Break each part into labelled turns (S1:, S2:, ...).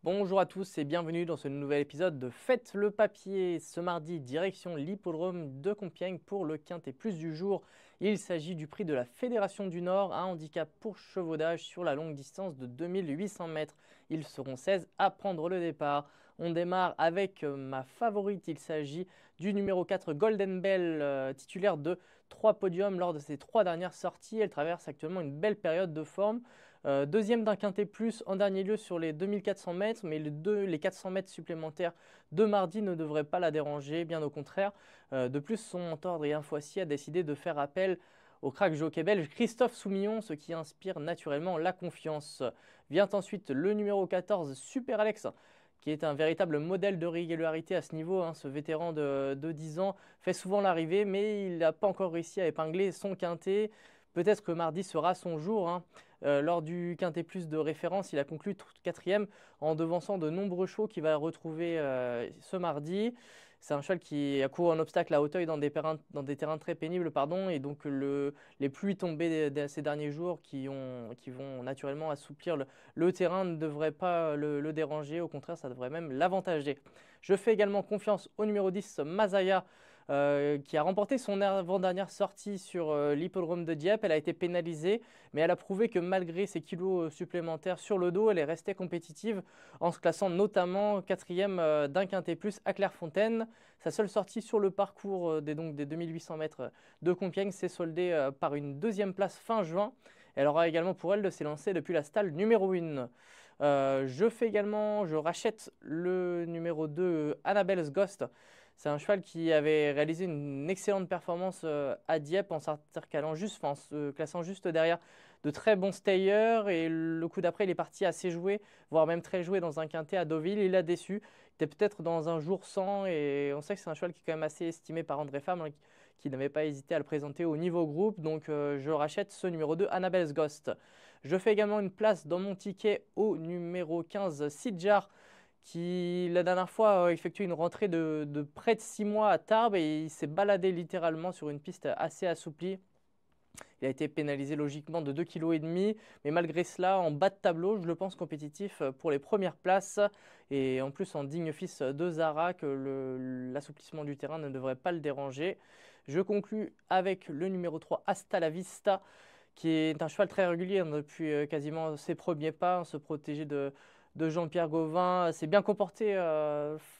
S1: Bonjour à tous et bienvenue dans ce nouvel épisode de Faites le papier. Ce mardi, direction l'hippodrome de Compiègne pour le Quintet Plus du jour. Il s'agit du prix de la Fédération du Nord, un handicap pour chevaudage sur la longue distance de 2800 mètres. Ils seront 16 à prendre le départ. On démarre avec ma favorite, il s'agit du numéro 4 Golden Bell, titulaire de 3 podiums lors de ses 3 dernières sorties. Elle traverse actuellement une belle période de forme. Deuxième d'un quintet plus en dernier lieu sur les 2400 mètres, mais les 400 mètres supplémentaires de mardi ne devraient pas la déranger, bien au contraire. De plus, son mentor Adrien Foissy a décidé de faire appel au crack jockey belge Christophe Soumillon, ce qui inspire naturellement la confiance. Vient ensuite le numéro 14 Super Alex, qui est un véritable modèle de régularité à ce niveau. Ce vétéran de 10 ans fait souvent l'arrivée, mais il n'a pas encore réussi à épingler son quintet. Peut-être que mardi sera son jour. Lors du Quintet Plus de référence, il a conclu quatrième en devançant de nombreux chevaux qu'il va retrouver ce mardi. C'est un cheval qui a couru en obstacle à Hauteuil dans des terrains très pénibles, et donc les pluies tombées ces derniers jours qui vont naturellement assouplir le terrain ne devraient pas le déranger, au contraire ça devrait même l'avantager. Je fais également confiance au numéro 10 Mazaya, qui a remporté son avant-dernière sortie sur l'hippodrome de Dieppe. Elle a été pénalisée, mais elle a prouvé que malgré ses kilos supplémentaires sur le dos, elle est restée compétitive en se classant notamment quatrième d'un quintet plus à Clairefontaine. Sa seule sortie sur le parcours des 2800 mètres de Compiègne s'est soldée par une deuxième place fin juin. Elle aura également pour elle de s'élancer depuis la stalle numéro 1. Je rachète le numéro 2 Annabelle's Ghost. C'est un cheval qui avait réalisé une excellente performance à Dieppe en se classant juste derrière de très bons stayers. Et le coup d'après, il est parti assez joué, voire même très joué dans un quintet à Deauville. Il a déçu. Il était peut-être dans un jour sans. Et on sait que c'est un cheval qui est quand même assez estimé par André Femme, qui n'avait pas hésité à le présenter au niveau groupe. Donc je rachète ce numéro 2, Annabelle's Ghost. Je fais également une place dans mon ticket au numéro 15, Sidjar, qui la dernière fois effectué une rentrée de près de 6 mois à Tarbes et il s'est baladé littéralement sur une piste assez assouplie. Il a été pénalisé logiquement de 2,5 kg, mais malgré cela, en bas de tableau, je le pense compétitif pour les premières places. Et en plus, en digne fils de Zara, que l'assouplissement du terrain ne devrait pas le déranger. Je conclus avec le numéro 3, Hasta la Vista, qui est un cheval très régulier depuis quasiment ses premiers pas, se protéger de Jean-Pierre Gauvin. S'est bien comporté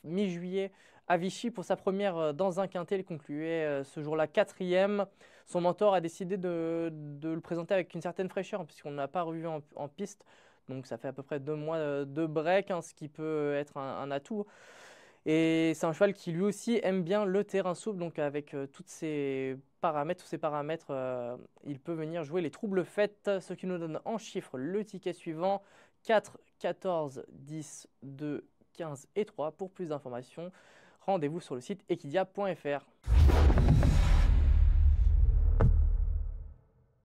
S1: mi-juillet à Vichy pour sa première dans un quintet. Il concluait ce jour-là quatrième. Son mentor a décidé de le présenter avec une certaine fraîcheur, puisqu'on ne l'a pas revu en piste. Donc ça fait à peu près 2 mois de break, ce qui peut être un atout. Et c'est un cheval qui lui aussi aime bien le terrain souple, donc avec tous ces paramètres, il peut venir jouer les troubles faits, ce qui nous donne en chiffres le ticket suivant: 4, 14, 10, 2, 15 et 3. Pour plus d'informations, rendez-vous sur le site equidia.fr.